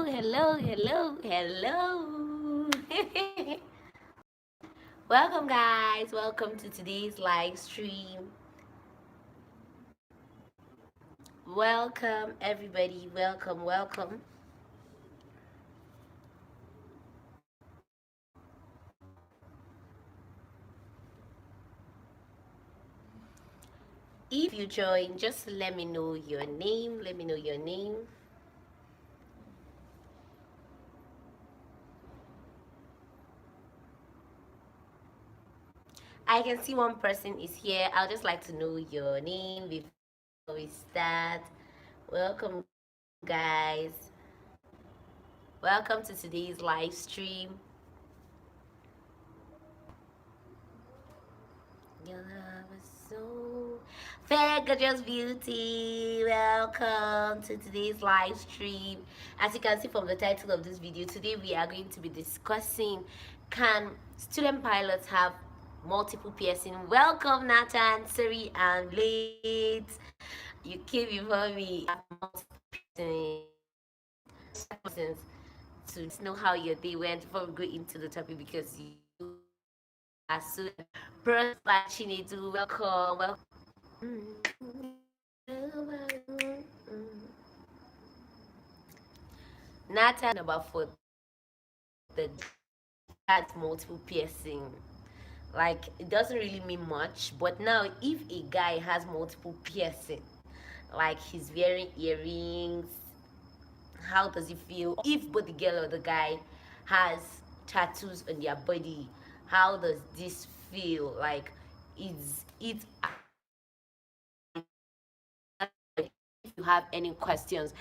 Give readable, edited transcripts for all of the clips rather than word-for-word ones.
hello. Welcome, guys. Welcome to today's live stream. Welcome, everybody. Welcome. If you join, just let me know your name. I can see one person is here. I'll just like to know your name before we start. Welcome, guys. Welcome to today's live stream. Your love is so fair, gorgeous beauty. Welcome to today's live stream. As you can see from the title of this video, today we are going to be discussing, can student pilots have multiple piercing? Welcome, Nathan, Siri, and Late. You came before me. To know how your day went before we go into the topic, because you are so passionate. Welcome. Nathan about for the had multiple piercing. Like, it doesn't really mean much, but now if a guy has multiple piercing, like he's wearing earrings, how does it feel? If both the girl or the guy has tattoos on their body, how does this feel? Like, is it, if you have any questions,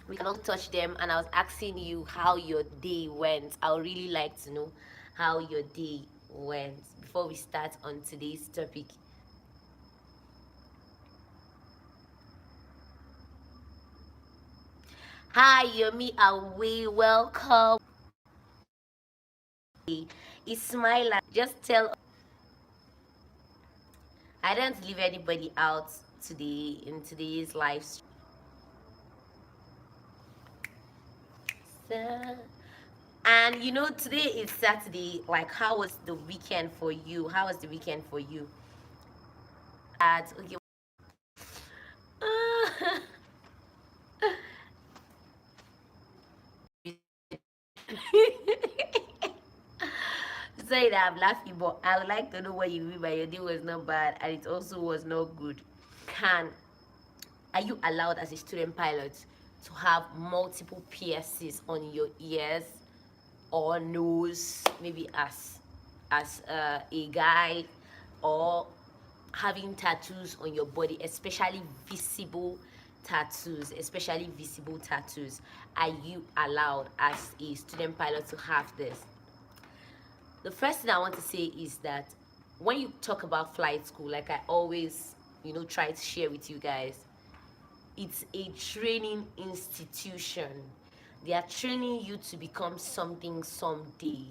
we can also touch them. And I was asking you how your day went. I would really like to know how your day went before we start on today's topic. Hi, Yomi Away, welcome. Ismaila, just tell. I don't leave anybody out today in today's live stream. And you know, today is Saturday. Like, how was the weekend for you? How was the weekend for you? Okay. Sorry that I'm laughing, but I would like to know what you mean by your day was not bad and it also was not good. Are you allowed as a student pilot to have multiple piercings on your ears or nose, maybe as a guy, or having tattoos on your body, especially visible tattoos? Are you allowed as a student pilot to have this? The first thing I want to say is that when you talk about flight school, like I always, try to share with you guys, it's a training institution. They are training you to become something someday.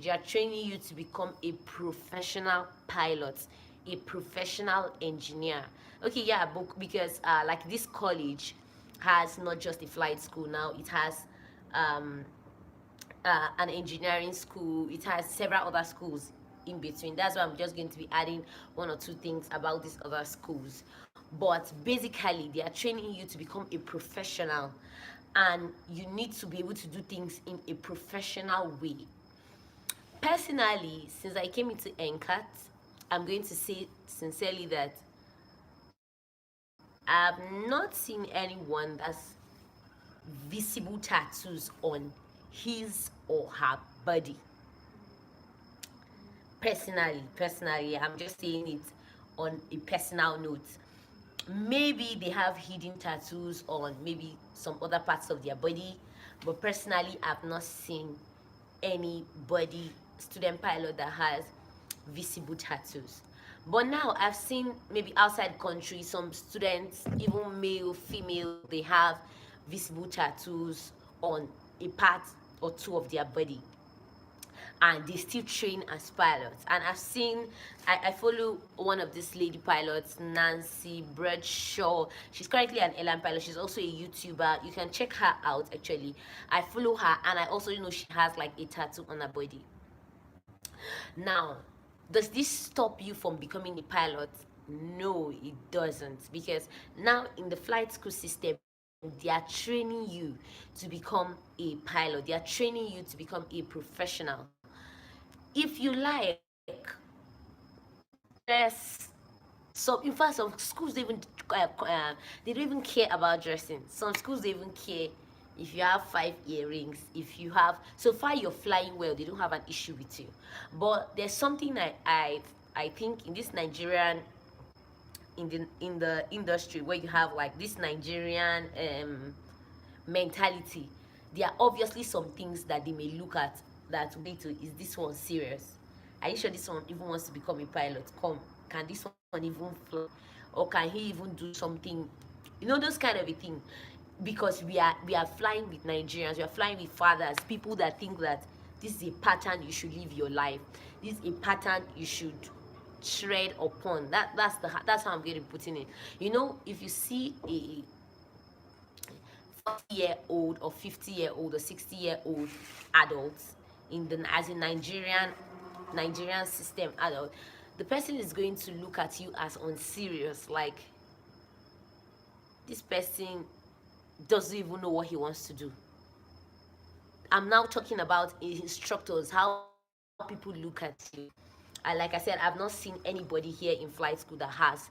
They are training you to become a professional pilot, a professional engineer. Okay, yeah, but because like this college has not just a flight school now, it has um, an engineering school, it has several other schools in between. That's why I'm just going to be adding one or two things about these other schools. But basically, they are training you to become a professional, and you need to be able to do things in a professional way. Personally, since I came into NCAT, I'm going to say sincerely that I've not seen anyone that's visible tattoos on his or her body. Personally, I'm just saying it on a personal note. Maybe they have hidden tattoos on maybe some other parts of their body, but personally, I've not seen anybody, student pilot, that has visible tattoos. But now I've seen maybe outside country, some students, even male, female, they have visible tattoos on a part or two of their body. and they still train as pilots. And I've seen, I follow one of these lady pilots, Nancy Bradshaw. She's currently an airline pilot. She's also a YouTuber. You can check her out actually. I follow her, and I also know she has like a tattoo on her body. Now, does this stop you from becoming a pilot? No, it doesn't, because now in the flight school system, they are training you to become a pilot. They are training you to become a professional. If you like, dress. So in fact, some schools they don't even care about dressing. Some schools don't even care if you have 5 earrings. If you have, so far you're flying well, they don't have an issue with you. But there's something I think in this Nigerian, in the industry, where you have like this Nigerian mentality. There are obviously some things that they may look at that way to, is this one serious? Are you sure this one even wants to become a pilot? Come, can this one even fly? Or can he even do something? You know, those kind of a thing. Because we are flying with Nigerians, we are flying with fathers, people that think that this is a pattern you should live your life. This is a pattern you should tread upon. That's how I'm going to put in it. You know, if you see a 40-year-old or 50-year-old or 60-year-old adults in the, as a Nigerian system adult, the person is going to look at you as unserious, like this person doesn't even know what he wants to do. I'm now talking about instructors, how people look at you. And like I said, I've not seen anybody here in flight school that has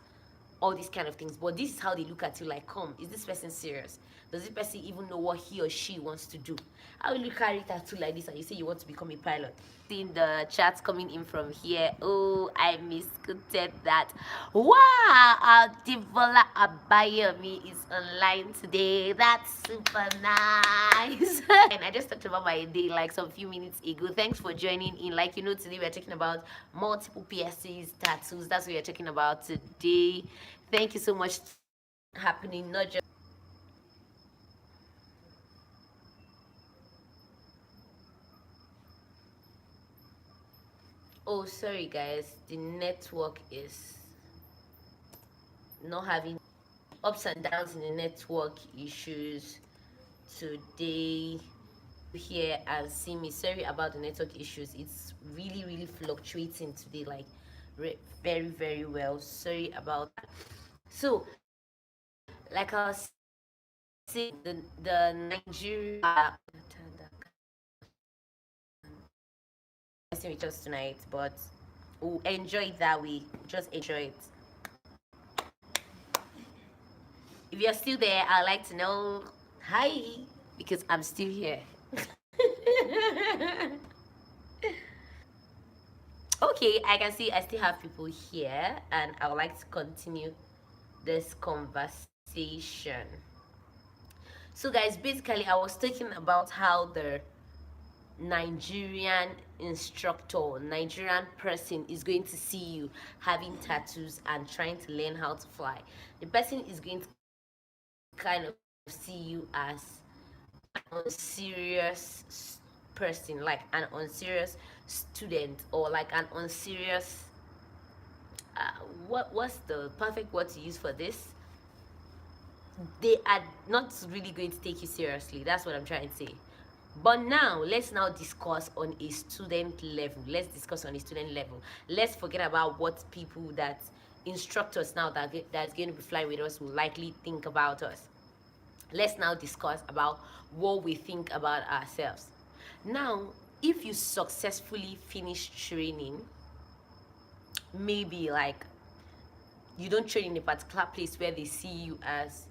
all these kind of things, but this is how they look at you, like, come, is this person serious? Does this person even know what he or she wants to do? How will you carry tattoo like this and you say you want to become a pilot? Seeing the chats coming in from here. Oh, I misquoted that. Wow, Divola Abayomi is online today. That's super nice. And I just talked about my day like some few minutes ago. Thanks for joining in. Like, you know, today we're talking about multiple PSCs, tattoos. That's what we're talking about today. Thank you so much for happening, not just oh, sorry guys, the network is not having ups and downs in the network issues today. Here and see me, sorry about the network issues. It's really fluctuating today, like very well. Sorry about that. So like I was saying, the Nigeria with us tonight, but we'll enjoy it that way. Just enjoy it. If you're still there, I'd like to know hi, because I'm still here. Okay, I can see I still have people here, and I would like to continue this conversation. So guys, basically I was talking about how the Nigerian instructor, Nigerian person is going to see you having tattoos and trying to learn how to fly. The person is going to kind of see you as an unserious person, like an unserious student, or like an unserious what's the perfect word to use for this? They are not really going to take you seriously. That's what I'm trying to say. But now let's now discuss on a student level. Let's discuss on a student level. Let's forget about what people, that instructors now that's going to be flying with us will likely think about us. Let's now discuss about what we think about ourselves. Now, if you successfully finish training, maybe like you don't train in a particular place where they see you as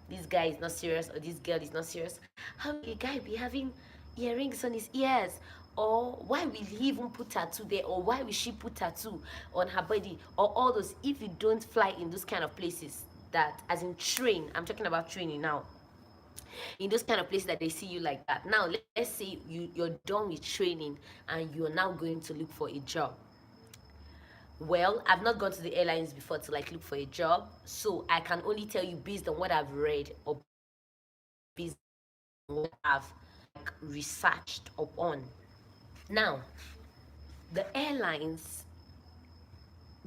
this guy is not serious or this girl is not serious. How will a guy be having earrings on his ears? Or why will he even put tattoo there? Or why will she put tattoo on her body? Or all those, if you don't fly in those kind of places, that as in train, I'm talking about training now, in those kind of places that they see you like that. Now let's say you're done with training and you're now going to look for a job. Well, I've not gone to the airlines before to like look for a job, so I can only tell you based on what I've read or based on what I've like researched upon. Now, the airlines,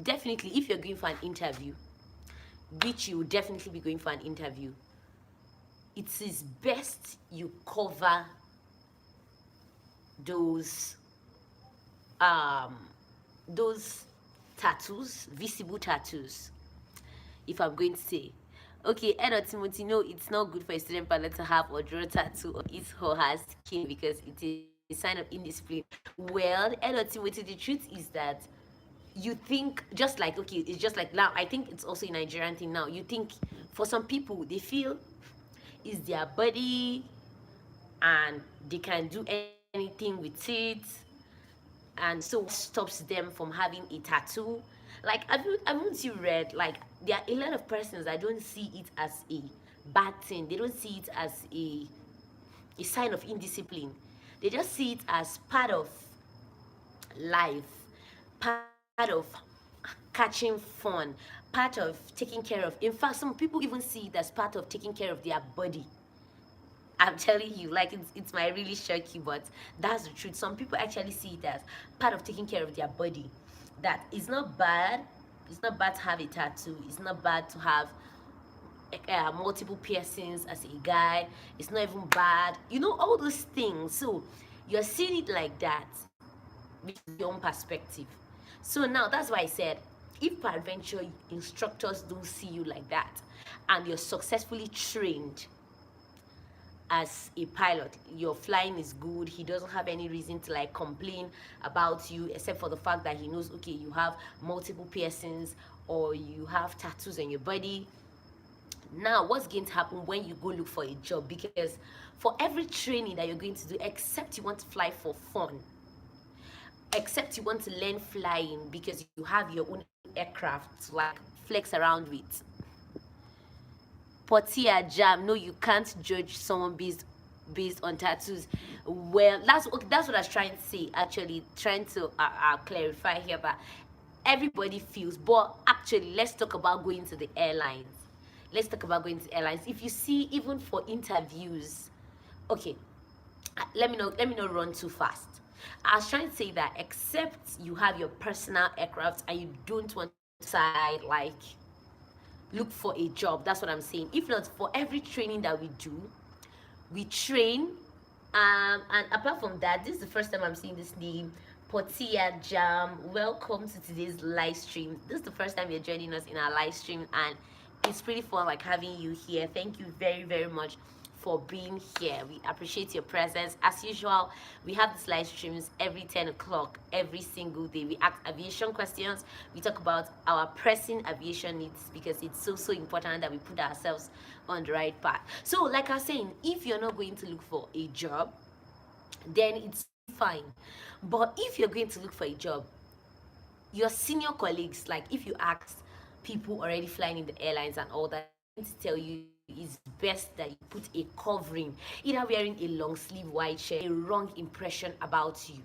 definitely, if you're going for an interview, which you will definitely be going for an interview, it is best you cover those um those tattoos, visible tattoos. If I'm going to say, okay, Ed or Timothy, no, it's not good for a student pilot to have or draw tattoo on his or her skin because it is a sign of indiscipline. Well, Ed or Timothy, the truth is that you think, just like, okay, it's just like now, I think it's also a Nigerian thing now. You think, for some people, they feel it's their body and they can do anything with it, and so what stops them from having a tattoo? Like, haven't you read, like, there are a lot of persons that don't see it as a bad thing. They don't see it as a sign of indiscipline. They just see it as part of life, part of catching fun, part of taking care of. In fact, some people even see it as part of taking care of their body. I'm telling you, like, it's might really shock you, but that's the truth. Some people actually see it as part of taking care of their body. That is not bad. It's not bad to have a tattoo. It's not bad to have multiple piercings as a guy. It's not even bad. You know, all those things. So you're seeing it like that, which is your own perspective. So now that's why I said, if peradventure instructors don't see you like that and you're successfully trained as a pilot, your flying is good, he doesn't have any reason to like complain about you, except for the fact that he knows, okay, you have multiple piercings or you have tattoos on your body. Now what's going to happen when you go look for a job? Because for every training that you're going to do, except you want to fly for fun, except you want to learn flying because you have your own aircraft to like flex around with, Portia jam, no, you can't judge someone based on tattoos. Well, that's what I was trying to say, actually, trying to clarify here that everybody feels. But actually, let's talk about going to the airlines. Let's talk about going to airlines. If you see, even for interviews, okay, let me not run too fast. I was trying to say that except you have your personal aircraft and you don't want to side like look for a job. That's what I'm saying. If not, for every training that we do, we train. And apart from that, this is the first time I'm seeing this name, Portia Jam. Welcome to today's live stream. This is the first time you're joining us in our live stream, and it's pretty fun like having you here. Thank you very, very much for being here. We appreciate your presence. As usual, we have these live streams every 10 o'clock every single day. We ask aviation questions. We talk about our pressing aviation needs because it's so important that we put ourselves on the right path. So like I was saying, if you're not going to look for a job, then it's fine. But if you're going to look for a job, your senior colleagues, like if you ask people already flying in the airlines and all that, they're going to tell you it's best that you put a covering, either wearing a long sleeve white shirt, a wrong impression about you.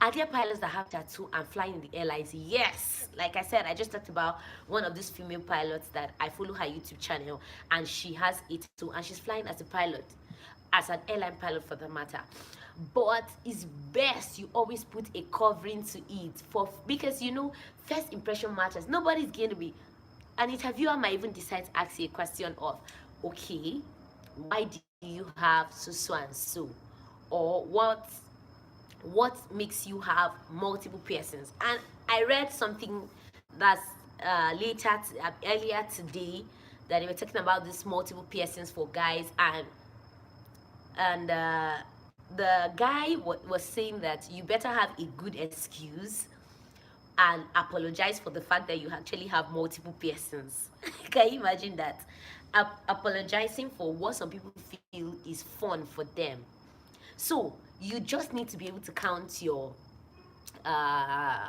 Are there pilots that have tattoo and flying in the airlines? Yes. Like I said, I just talked about one of these female pilots that I follow her YouTube channel, and she has a tattoo and she's flying as a pilot, as an airline pilot for the matter. But it's best you always put a covering to it, for because you know first impression matters. Nobody's going to be, an interviewer might even decide to ask you a question of, okay, why do you have so and so, or what makes you have multiple piercings. And I read something that's earlier today, that they were talking about this multiple piercings for guys, and the guy was saying that you better have a good excuse and apologize for the fact that you actually have multiple piercings. Can you imagine that? Apologizing for what some people feel is fun for them. So you just need to be able to count your uh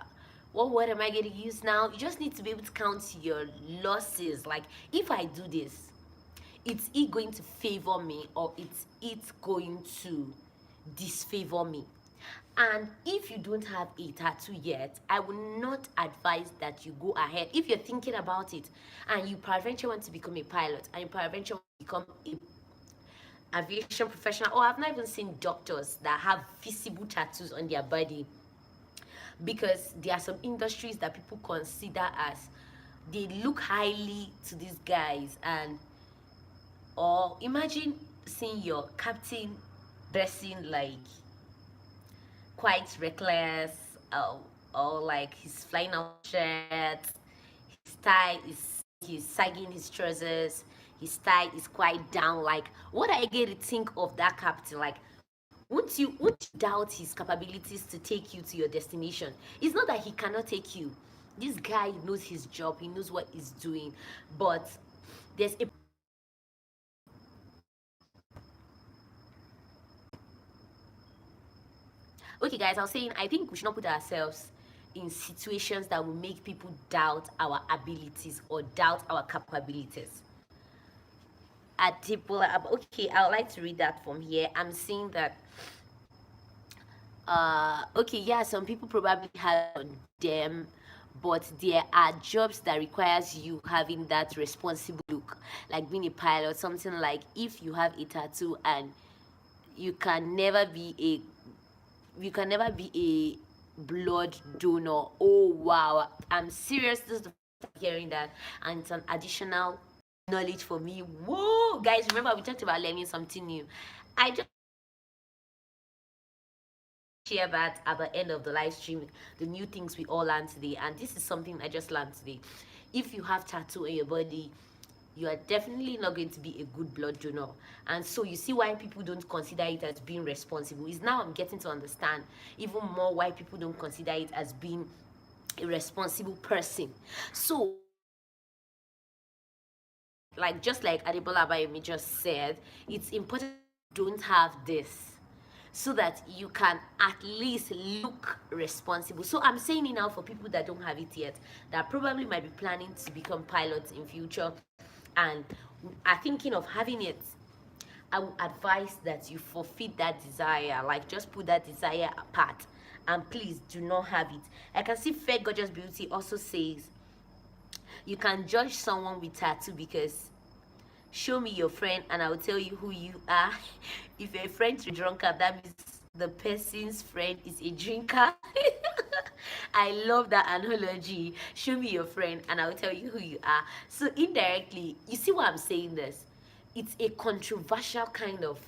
what word am I going to use now? You just need to be able to count your losses. Like, if I do this, it's it going to favor me or it's going to disfavor me. And if you don't have a tattoo yet, I will not advise that you go ahead. If you're thinking about it and you peradventure want to become a pilot and you peradventure want to become aviation professional, or I've not even seen doctors that have visible tattoos on their body, because there are some industries that people consider as, they look highly to these guys. And or imagine seeing your captain dressing like quite reckless, or like he's flying out shirt, his tie is, he's sagging his trousers, his tie is quite down. Like, what I get to think of that captain, like, won't you doubt his capabilities to take you to your destination? It's not that he cannot take you. This guy knows his job, he knows what he's doing. But there's a, okay guys, I was saying, I think we should not put ourselves in situations that will make people doubt our abilities or doubt our capabilities. At okay, I would like to read that from here. I'm seeing that okay, yeah, some people probably have on them, but there are jobs that requires you having that responsible look, like being a pilot. Something like, if you have a tattoo and you can never be a blood donor. Oh wow, I'm serious, this is the first time hearing that, and it's an additional knowledge for me. Whoa guys, remember we talked about learning something new. I just share that at the end of the live stream, the new things we all learned today. And this is something I just learned today. If you have tattoo on your body, you are definitely not going to be a good blood donor. And so you see why people don't consider it as being responsible. Is now I'm getting to understand even more why people don't consider it as being a responsible person. So like, just like Adebola Abayomi just said, it's important you don't have this, so that you can at least look responsible. So I'm saying it now for people that don't have it yet, that probably might be planning to become pilots in future and are thinking of having it. I would advise that you forfeit that desire. Like, just put that desire apart and please do not have it. I can see Fair Gorgeous Beauty also says, you can judge someone with tattoo because show me your friend and I will tell you who you are. If you're a friend to a drunkard, that means the person's friend is a drinker. I love that analogy. Show me your friend and I will tell you who you are. So indirectly, you see why I'm saying this? It's a controversial kind of,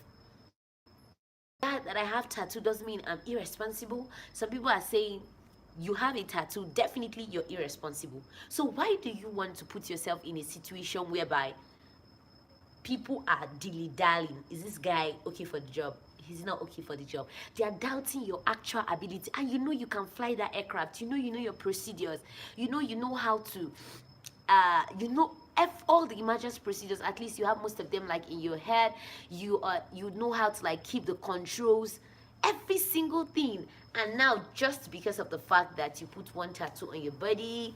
that I have tattoo doesn't mean I'm irresponsible. Some people are saying, you have a tattoo, definitely you're irresponsible. So why do you want to put yourself in a situation whereby people are dilly-dallying? Is this guy okay for the job? He's not okay for the job. They are doubting your actual ability, and you know you can fly that aircraft. You know your procedures. You know how to you know all the emergency procedures. At least you have most of them like in your head. You know how to like keep the controls, every single thing. And now, just because of the fact that you put one tattoo on your body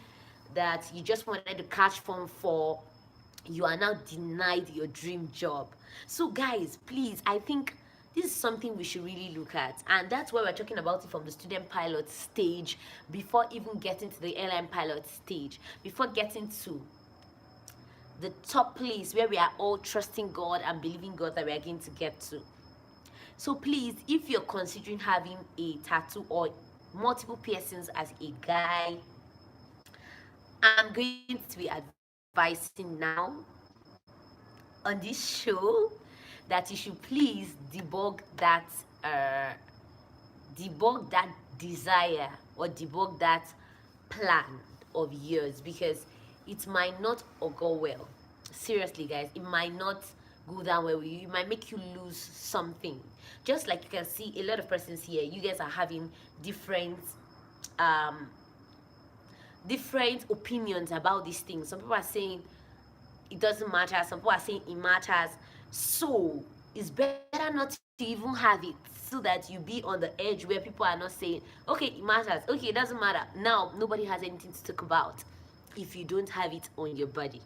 that you just wanted to catch form for, you are now denied your dream job. So guys, please, I think this is something we should really look at, and that's why we're talking about it from the student pilot stage, before even getting to the airline pilot stage, before getting to the top place where we are all trusting God and believing God that we are going to get to. So please, if you're considering having a tattoo or multiple piercings as a guy, I'm going to be advising now on this show that you should please debug that desire or debug that plan of yours, because it might not go well. Seriously guys, it might not go down well with you. It might make you lose something. Just like you can see a lot of persons here, you guys are having different different opinions about these things. Some people are saying it doesn't matter, some people are saying it matters. So it's better not to even have it, so that you be on the edge where people are not saying, okay, it matters, okay, it doesn't matter. Now nobody has anything to talk about if you don't have it on your body.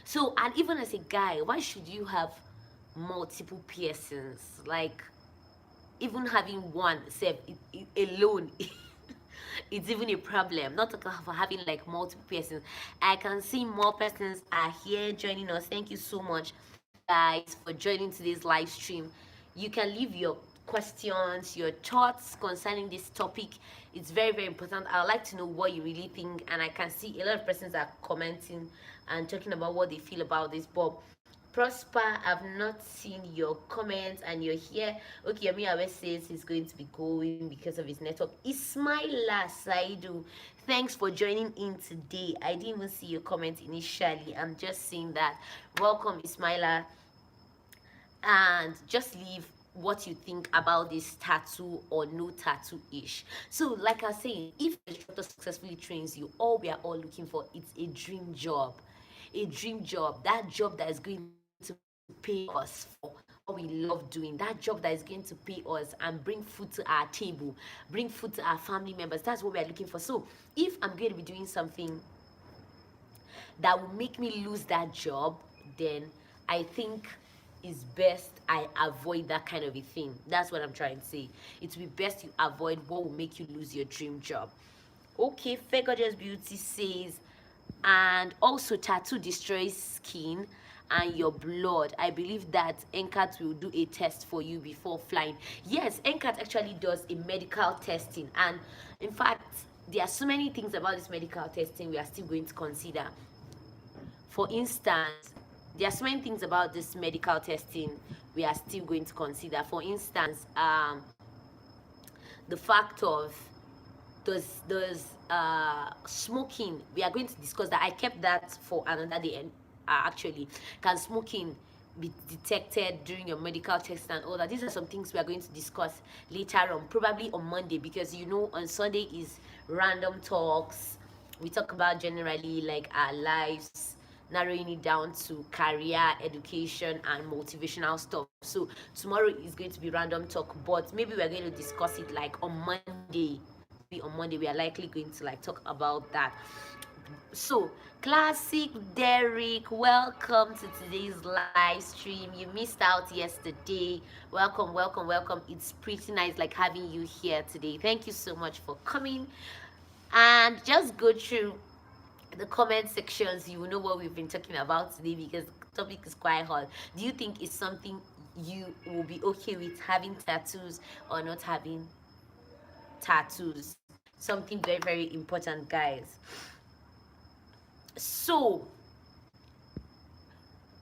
So, and even as a guy, why should you have multiple piercings? Like, even having one self alone it's even a problem, not talking for having like multiple persons. I can see more persons are here joining us. Thank you so much. guys for joining today's live stream. You can leave your questions, your thoughts concerning this topic. It's very, very important. I'd like to know what you really think, and I can see a lot of persons are commenting and talking about what they feel about this. But Prosper, I've not seen your comments, and you're here. Okay, Yami Awe says he's going to be going because of his network. Ismaila Saidu, thanks for joining in today. I didn't even see your comment initially. I'm just seeing that. Welcome, Ismaila. And just leave what you think about this tattoo or no tattoo ish. So like I was saying, if the instructor successfully trains you, all we are all looking for, it's a dream job. A dream job, that job that is going to pay us for what we love doing, that job that is going to pay us and bring food to our table, bring food to our family members. That's what we are looking for. So if I'm going to be doing something that will make me lose that job, then I think it's best I avoid that kind of a thing. That's what I'm trying to say. It will be best you avoid what will make you lose your dream job. Okay, Fair Gorgeous Beauty says, and also tattoo destroys skin and your blood. I believe that NCAT will do a test for you before flying. Yes, NCAT actually does a medical testing, and in fact, there are so many things about this medical testing we are still going to consider. For instance, there are so many things about this medical testing we are still going to consider. For instance, the fact of does smoking, we are going to discuss that. I kept that for another day. And actually, can smoking be detected during your medical test and all that? These are some things we are going to discuss later on, probably on Monday, because you know on Sunday is random talks. We talk about generally like our lives, narrowing it down to career, education, and motivational stuff. So tomorrow is going to be random talk, but maybe we're going to discuss it like on Monday. Maybe on Monday we are likely going to like talk about that. So Classic Derek, welcome to today's live stream. You missed out yesterday. Welcome, welcome, welcome. It's pretty nice like having you here today. Thank you so much for coming. And just go through the comment sections. You will know what we've been talking about today, because the topic is quite hot. Do you think it's something you will be okay with, having tattoos or not having tattoos? Something very, very important, guys. So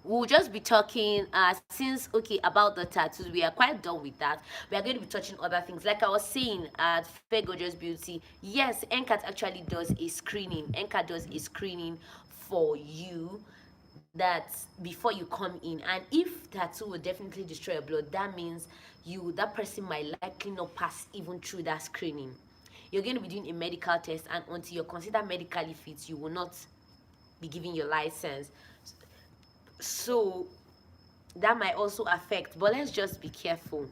we'll just be talking since okay about the tattoos, we are quite done with that. We are going to be touching other things. Like I was saying at Fair Gorgeous Beauty, yes, NCAT actually does a screening. NCAT does a screening for you, that before you come in. And if tattoo will definitely destroy your blood, that means that person might likely not pass even through that screening. You're going to be doing a medical test, and until you're considered medically fit, you will not be giving your license. So that might also affect, but let's just be careful.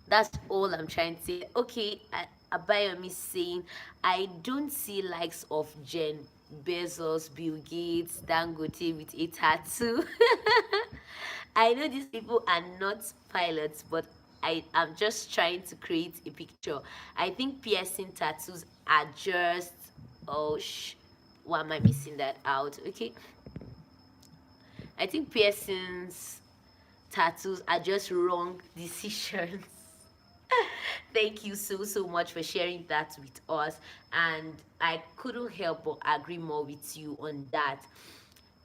That's all I'm trying to say. Okay, Abayomi saying, I don't see likes of Jen Bezos, Bill Gates, Dangote with a tattoo. I know these people are not pilots, but I am just trying to create a picture. I think piercing tattoos are just, oh why am I missing that out? Okay, I think piercings, tattoos are just wrong decisions. Thank you so much for sharing that with us, and I couldn't help but agree more with you on that.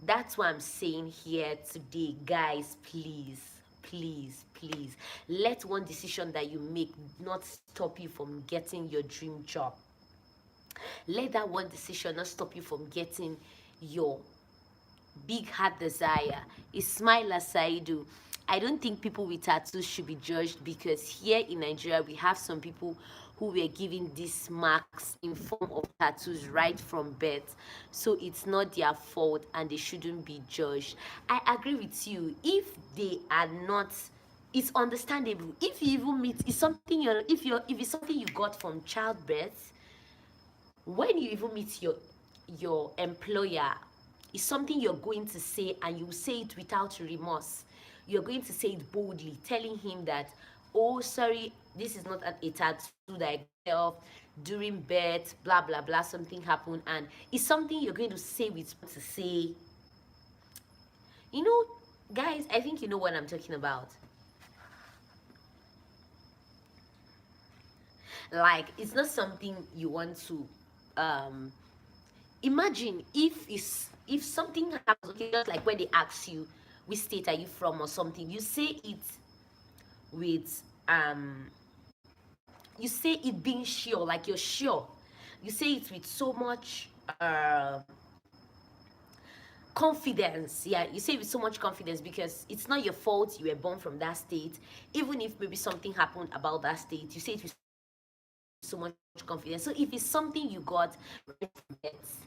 That's what I'm saying here today, guys. Please let one decision that you make not stop you from getting your dream job. Let that one decision not stop you from getting your big heart desire. Ismaila Saidu, I don't think people with tattoos should be judged, because here in Nigeria we have some people who were given these marks in form of tattoos right from birth. So it's not their fault and they shouldn't be judged. I agree with you. If they are not, it's understandable. If you even meet, it's something if it's something you got from childbirth, when you even meet your employer, it's something you're going to say, and you say it without remorse. You're going to say it boldly, telling him that, oh sorry, this is not a tattoo that I got during birth, blah blah blah, something happened. And it's something you're going to say with to say, you know, Guys, I think you know what I'm talking about. Like, it's not something you want to um imagine if something happens. Okay, just like when they ask you which state are you from or something, you say it with you say it being sure, like you're sure. You say it with so much confidence. Yeah, you say it with so much confidence because it's not your fault you were born from that state. Even if maybe something happened about that state, you say it with so much confidence. So if it's something you got right from birth,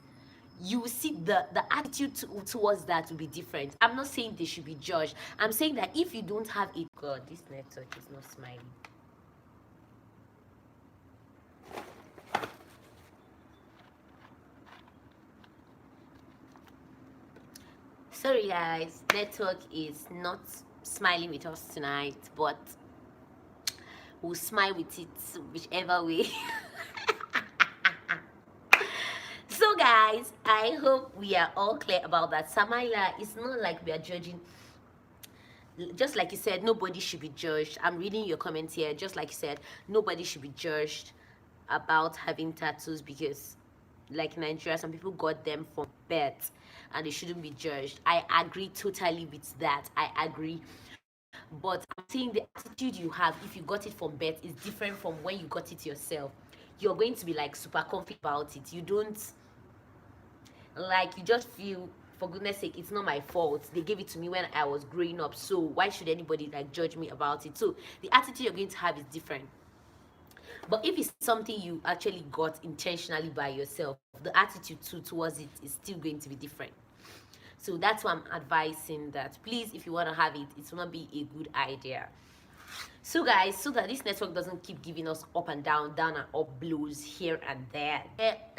you will see the attitude towards that will be different. I'm not saying they should be judged. I'm saying that if you don't have it, God, this network is not smiling. Sorry guys, network is not smiling with us tonight, but we'll smile with it whichever way. So guys, I hope we are all clear about that. Samaila, it's not like we are judging. Just like you said, nobody should be judged. I'm reading your comments here. Just like you said, nobody should be judged about having tattoos because, like in Nigeria, some people got them from birth and they shouldn't be judged. I agree totally with that. I agree. But I'm saying the attitude you have if you got it from birth is different from when you got it yourself. You're going to be like super confident about it. You don't, like, you just feel, for goodness sake, it's not my fault. They gave it to me when I was growing up, so why should anybody like judge me about it? So the attitude you're going to have is different. But if it's something you actually got intentionally by yourself, the attitude towards it is still going to be different. So that's why I'm advising that please, if you want to have it, it will not be a good idea. So guys, so that this network doesn't keep giving us up and down, down and up blows here and there.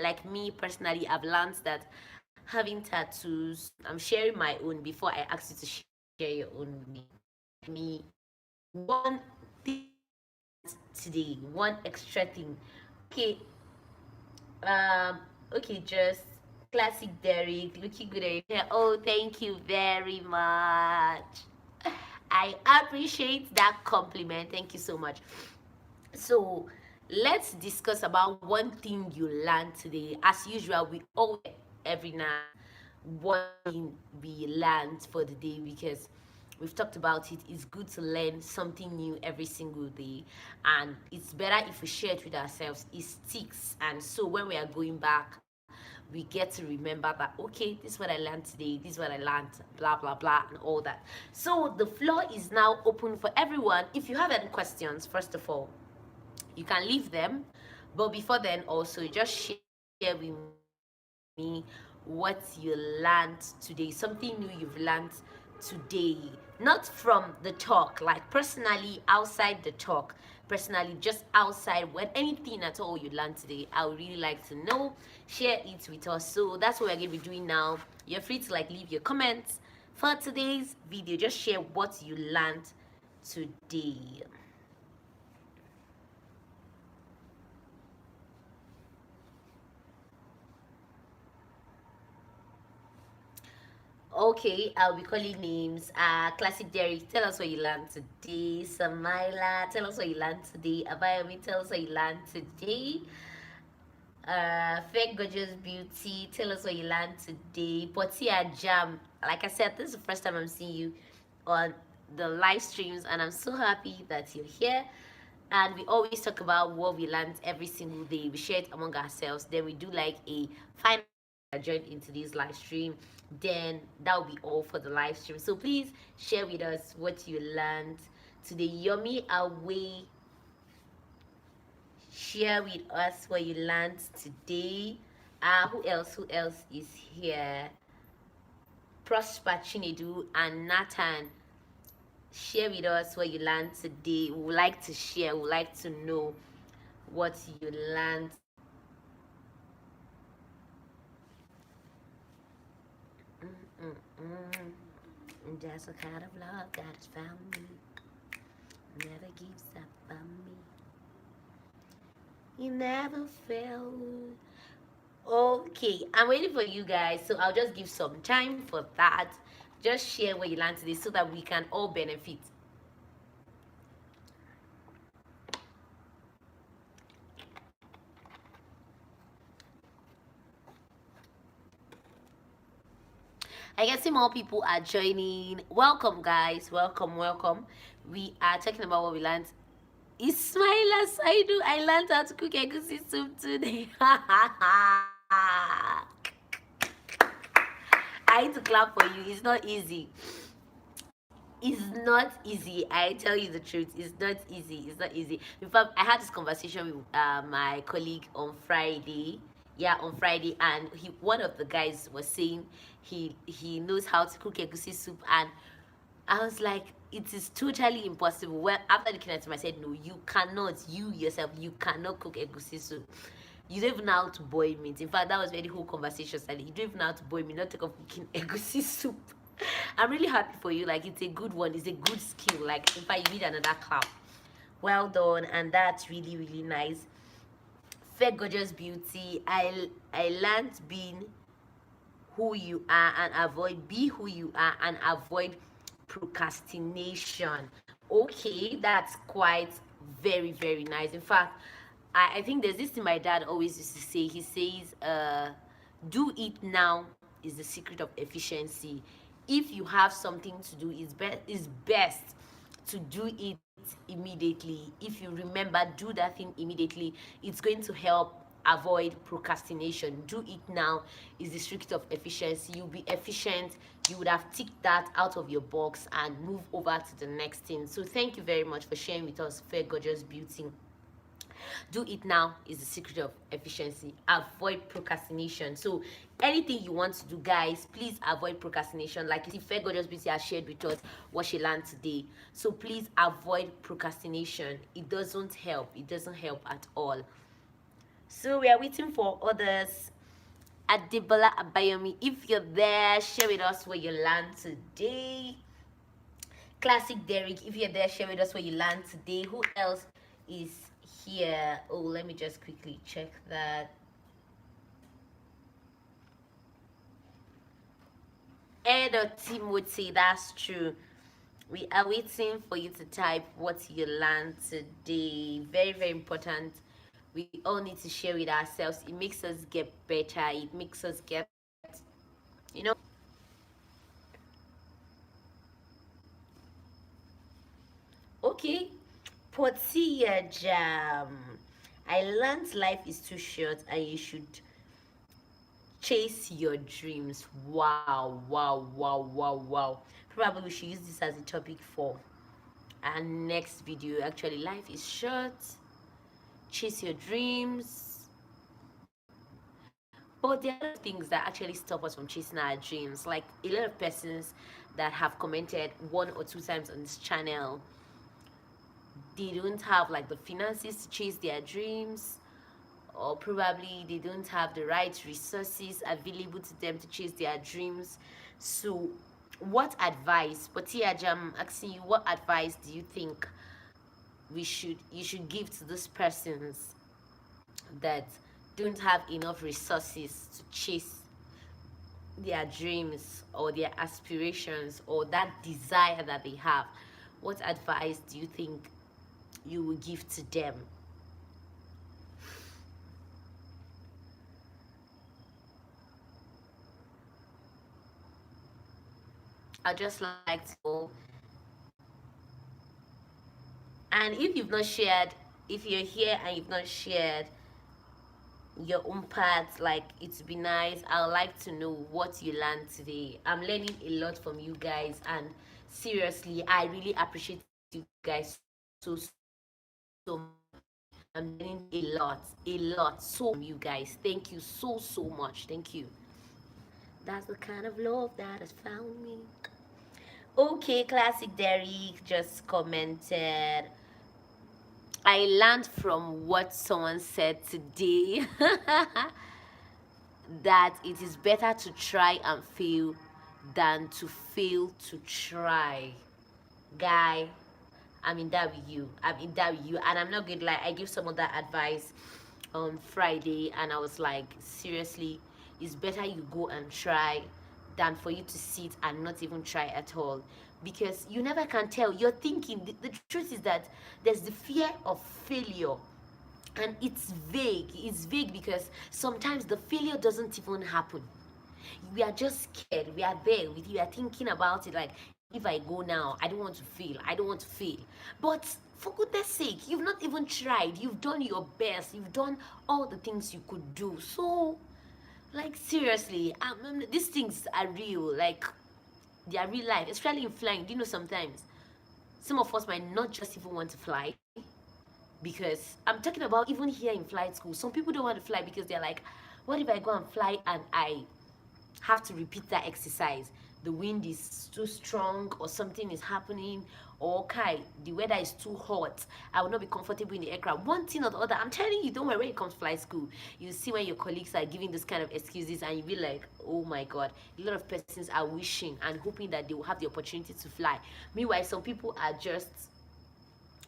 Like me personally, I've learned that having tattoos, I'm sharing my own before I ask you to share your own with me. One thing today, one extra thing. Okay, um, okay, just classic Derek, looking good. Oh, thank you very much. I appreciate that compliment. Thank you so much. So let's discuss about one thing you learned today. As usual, we always every night one thing we learned for the day because we've talked about it. It's good to learn something new every single day, and it's better if we share it with ourselves. It sticks, and so when we are going back, we get to remember that okay, this is what I learned today, this is what I learned, blah blah blah, and all that. So the floor is now open for everyone. If you have any questions, first of all, you can leave them, but before then also just share with me what you learned today, something new you've learned today, not from the talk, like personally outside the talk, personally just outside, when anything at all you learned today, I would really like to know. Share it with us. So that's what we're going to be doing now. You're free to like leave your comments for today's video. Just share what you learned today. Okay, I'll be calling names. Classic Derek, tell us what you learned today. Samaila, tell us what you learned today. Abayomi, tell us what you learned today. Fake Gorgeous Beauty, tell us what you learned today. Potia Jam, like I said, this is the first time I'm seeing you on the live streams, and I'm so happy that you're here. And we always talk about what we learned every single day. We share it among ourselves. Then we do like a final join into this live stream. Then that will be all for the live stream. So please share with us what you learned today. Yomi Away, share with us what you learned today. Who else is here? Prosper Chinedu and Nathan, share with us what you learned today. We would like to share, we would like to know what you learned. That's the kind of love God has found me. Never gives up on me. He never failed. Okay, I'm waiting for you guys, so I'll just give some time for that Just share where you learned today so that we can all benefit. I can see more people are joining. Welcome, guys. Welcome, welcome. We are talking about what we learned. Ismaila Saidu, I learned how to cook egusi soup today. I need to clap for you. It's not easy. It's not easy. I tell you the truth. It's not easy. It's not easy. In fact, I had this conversation with my colleague on Friday. Yeah, on Friday, and one of the guys was saying he knows how to cook egusi soup, and I was like, it is totally impossible. Well, after looking at him, I said, no, you cannot. You yourself, you cannot cook egusi soup. You don't even know how to boil meat. In fact, that was where the whole conversation started. You don't even know how to boil meat, not take of cooking egusi soup. I'm really happy for you. Like, it's a good one. It's a good skill. Like, in fact, you need another clap. Well done, and that's really, really nice. Fair gorgeous beauty. I learned being who you are and avoid, be who you are and avoid procrastination. Okay, that's quite very, very nice. In fact, I think there's this thing my dad always used to say. He says, do it now is the secret of efficiency. If you have something to do, it's best to do it immediately. If you remember, do that thing immediately. It's going to help avoid procrastination. Do it now is the secret of efficiency. You'll be efficient. You would have ticked that out of your box and move over to the next thing. So thank you very much for sharing with us, Fair Gorgeous Beauty. Do it now is the secret of efficiency. Avoid procrastination. So anything you want to do, guys, please avoid procrastination. Like you see, Fair Gorgeous Beauty has shared with us what she learned today. So please avoid procrastination. It doesn't help. It doesn't help at all. So we are waiting for others. Adebola Abayomi, if you're there, share with us what you learned today. Classic Derek, if you're there, share with us what you learned today. Who else is here? Oh, let me just quickly check that. Edo Timothy, that's true. We are waiting for you to type what you learned today. Very, very important. We all need to share with ourselves. It makes us get better. It makes us get, you know. Okay. Portia Jam. I learned life is too short and you should chase your dreams. Wow, wow, wow, wow, wow. Probably we should use this as a topic for our next video. Actually, life is short. Chase your dreams. But there are a lot of things that actually stop us from chasing our dreams. Like a lot of persons that have commented 1 or 2 times on this channel, they don't have like the finances to chase their dreams, or probably they don't have the right resources available to them to chase their dreams. So what advice, Potiaja, I'm asking you, what advice do you think you should give to those persons that don't have enough resources to chase their dreams or their aspirations or that desire that they have? What advice do you think you will give to them? I'd just like to know. And if you've not shared, if you're here and you've not shared your own parts, like, it'd be nice. I'd like to know what you learned today. I'm learning a lot from you guys, and seriously, I really appreciate you guys so much. I'm learning a lot so from you guys. Thank you so much. Thank you. That's the kind of love that has found me. Okay, Classic Derek just commented, I learned from what someone said today that it is better to try and fail than to fail to try. Guy, I'm in that with you. I'm in that with you. And I'm not good. Like, I gave some of that advice on Friday, and I was like, seriously, it's better you go and try than for you to sit and not even try at all, because you never can tell. You're thinking, the truth is that there's the fear of failure, and it's vague because sometimes the failure doesn't even happen. We are just scared. We are there with you, we are thinking about it, like, if I go now, I don't want to fail, I don't want to fail. But for goodness sake, you've not even tried, you've done your best, you've done all the things you could do. So, like, seriously, these things are real. Like, they are real life, especially in flying. Do you know, sometimes some of us might not just even want to fly, because I'm talking about even here in flight school, some people don't want to fly because they're like, what if I go and fly and I have to repeat that exercise? The wind is too strong, or something is happening, or okay, the weather is too hot, I will not be comfortable in the aircraft, one thing or the other. I'm telling you, don't worry, when it comes to flight school, you see when your colleagues are giving this kind of excuses, and you be like, oh my god, a lot of persons are wishing and hoping that they will have the opportunity to fly. Meanwhile, some people are just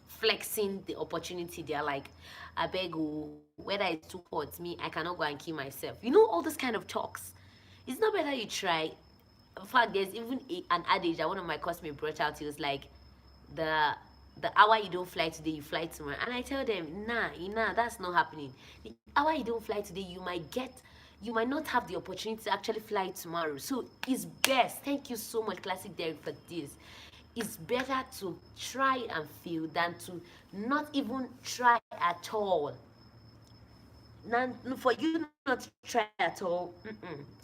flexing the opportunity. They're like, I beg you, whether it's too hot, me, I cannot go and kill myself. You know, all this kind of talks. It's not better you try. In fact, there's even an adage that one of my classmates brought out. He was like, the the hour you don't fly today, you fly tomorrow. And I tell them, nah, that's not happening. The hour you don't fly today, you might not have the opportunity to actually fly tomorrow. So it's best. Thank you so much, Classic Derek, for this. It's better to try and fail than to not even try at all. Now, for you not to try at all,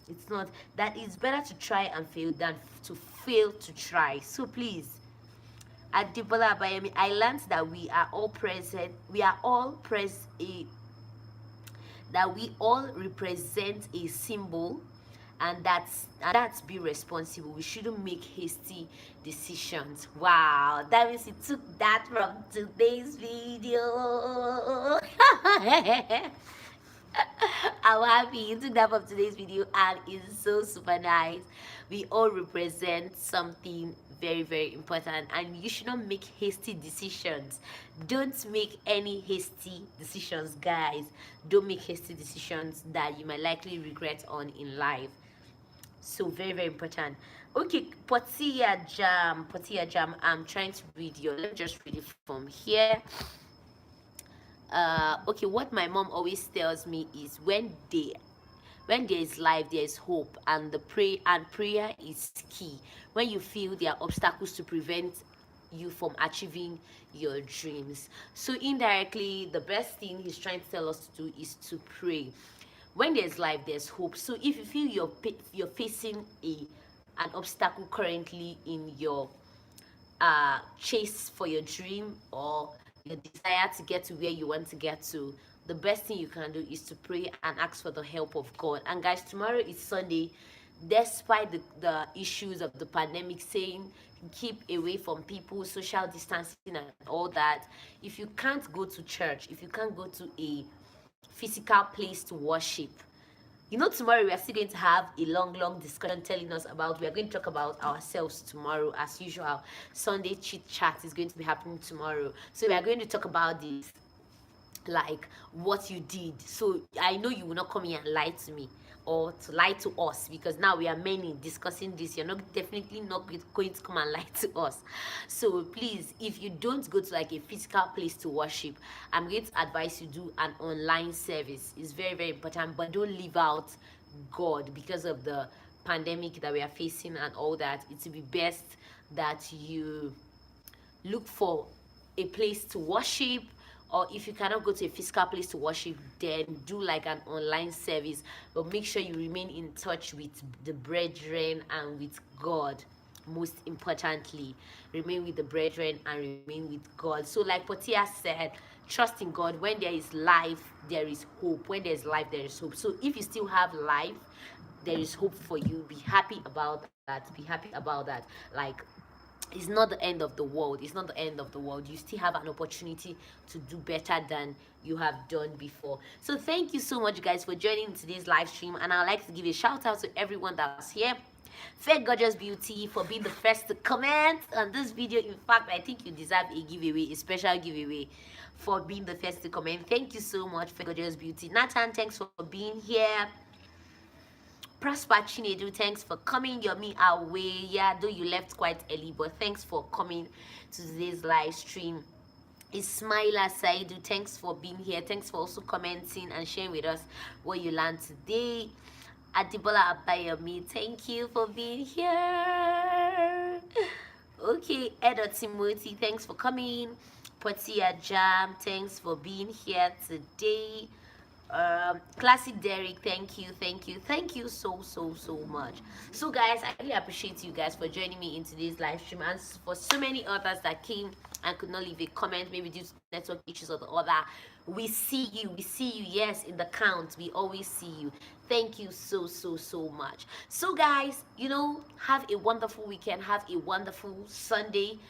it's not. That is better to try and fail than to fail to try. So please, at Debola Abayemi, I learned that that we all represent a symbol, and that's be responsible. We shouldn't make hasty decisions. Wow, that means he took that from today's video. I'm happy you took that from today's video, and it's so super nice. We all represent something very, very important, and you should not make hasty decisions. Don't make any hasty decisions, guys. Don't make hasty decisions that you might likely regret on in life. So very, very important. Okay, Potia Jam, I'm trying to read your, let me just read it from here. Okay, what my mom always tells me is when there is life, there is hope, and prayer is key. When you feel there are obstacles to prevent you from achieving your dreams. So indirectly, the best thing he's trying to tell us to do is to pray. When there's life, there's hope. So if you feel you're facing an obstacle currently in your chase for your dream, or your desire to get to where you want to get to, the best thing you can do is to pray and ask for the help of God. And guys, tomorrow is Sunday. Despite the issues of the pandemic, saying keep away from people, social distancing and all that, if you can't go to church, if you can't go to a physical place to worship, you know, tomorrow we are still going to have a long discussion telling us about, we are going to talk about ourselves tomorrow as usual. Sunday chit chat is going to be happening tomorrow. So we are going to talk about this, like what you did. So I know you will not come here and lie to me or to lie to us, because now we are many discussing this. You're definitely not going to come and lie to us. So please, if you don't go to like a physical place to worship, I'm going to advise you do an online service. It's very, very important, but don't leave out God because of the pandemic that we are facing and all that. It will be best that you look for a place to worship, or if you cannot go to a physical place to worship, then do like an online service. But make sure you remain in touch with the brethren and with God. Most importantly, remain with the brethren and remain with God. So like Potia said, trust in God. When there is life, there is hope. When there is life, there is hope. So if you still have life, there is hope for you. Be happy about that. Be happy about that. Like, it's not the end of the world. It's not the end of the world. You still have an opportunity to do better than you have done before. So thank you so much, guys, for joining today's live stream, and I'd like to give a shout out to everyone that was here. Fair Gorgeous Beauty for being the first to comment on this video. In fact, I think you deserve a giveaway, a special giveaway for being the first to comment. Thank you so much, Fair Gorgeous Beauty. Nathan, thanks for being here. Prosper Chinedu, thanks for coming. You're me away. Yeah, though you left quite early, but thanks for coming to today's live stream. Ismaila Saidu, thanks for being here. Thanks for also commenting and sharing with us what you learned today. Adibola Abayomi, thank you for being here. Okay, Edo Timothy, thanks for coming. Portia Jam, thanks for being here today. Classic Derek, thank you so much. So guys, I really appreciate you guys for joining me in today's live stream, and for so many others that came and could not leave a comment, maybe due to network issues or the other. We see you, yes, in the count. We always see you. Thank you so much. So guys, have a wonderful weekend, have a wonderful Sunday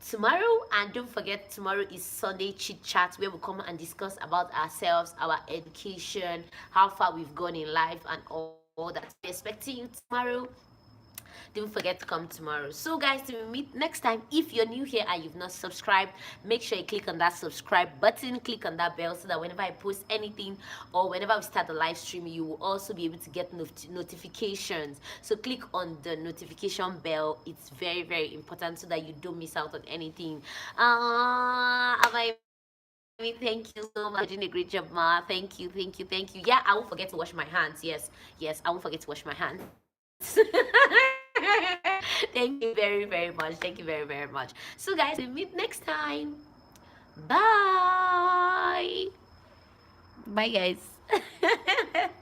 tomorrow. And don't forget, tomorrow is Sunday chit chat, where we come and discuss about ourselves, our education, how far we've gone in life, and all that. We're expecting you tomorrow. Don't forget to come tomorrow. So guys, till we meet next time, if you're new here and you've not subscribed, make sure you click on that subscribe button, click on that bell, so that whenever I post anything or whenever we start the live stream, you will also be able to get notifications. So click on the notification bell. It's very important, so that you don't miss out on anything. Thank you so much. You're doing a great job, Ma. Thank you. Yeah, I won't forget to wash my hands. Yes, I won't forget to wash my hands. Thank you very much. Thank you very much. So guys, we meet next time. Bye. Bye guys.